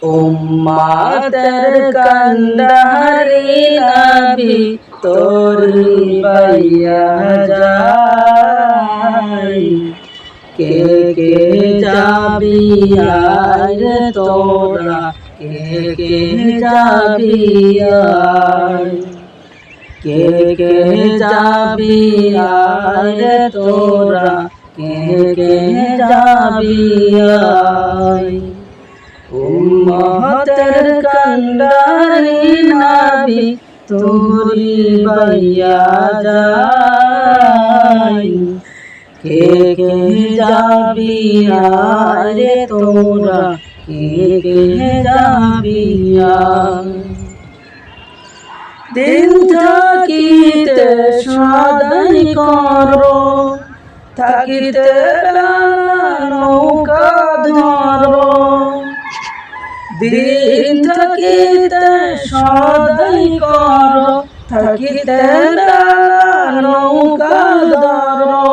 উম্মতের কান্ডারি নবী তোরি বাইয়া যায়, কে কে যাবি আর তোরা, কে কে যাবি আর, কে কে যাবি আর তোরা, কে কে যাবি আর। উম্মতের কান্ডারি নবী তোরি বাইয়া যায়, কে কে যাবি আর তোরা, কে কে যাবি আর। দিন থাকিতে সদাই করো, থাকিতে নৌকা ধরো, দিন থাকিতে সদাই করো, থাকিতে নৌকা ধরো,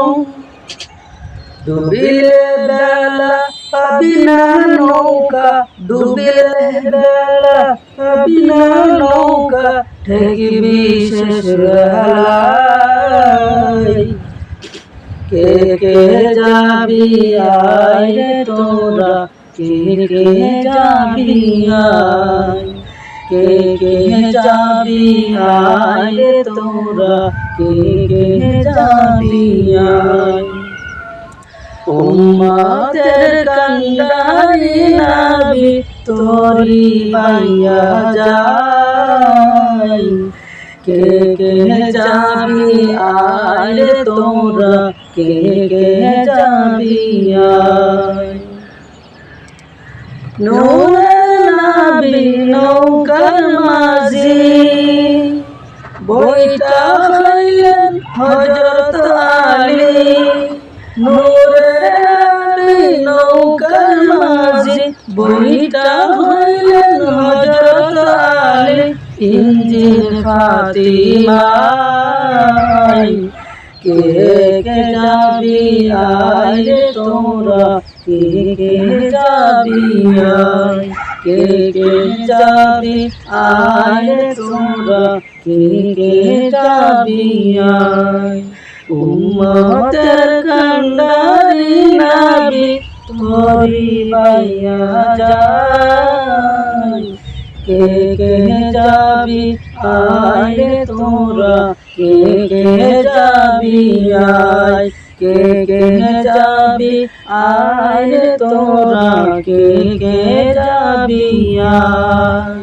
ডুবিলে বেলা পাবি না নৌকা, ডুবিলে বেলা পাবি না নৌকা, ঠেকিবি শেষ বেলায়, কে কে যাবি আয় তোরা, কে কে যাবি আয়, কে কে যাবি আয় তোরা, কে কে যাবি আয়। উম্মতের কান্ডারি নবী তোরি বাইয়া যায়, কে কে যাবি আর তোরা, কে কে যাবি আর। নূরে নবী নৌকার মাঝি, বইটা হইলেন হযরত আলী, নূরে নবী নৌকার মাঝি, বইটা হইলেন হযরত আলী, ইঞ্জিন ফাতিমা, কে কে যাবি আর তোরা, কে কে যাবি আর, কে কে যাবি আর তোরা, কে কে যাবি আর। উম্মতের কান্ডারি নবী তোরি বাইয়া যায়, কে কে যাবি আর তোরা, কে কে যাবি আর, কে কে যাবি আর তোরা, কে কে যাবি আর।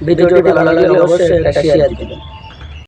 ভিডিওটি ভালো লাগলে অবশ্যই একটা শেয়ার দিবেন।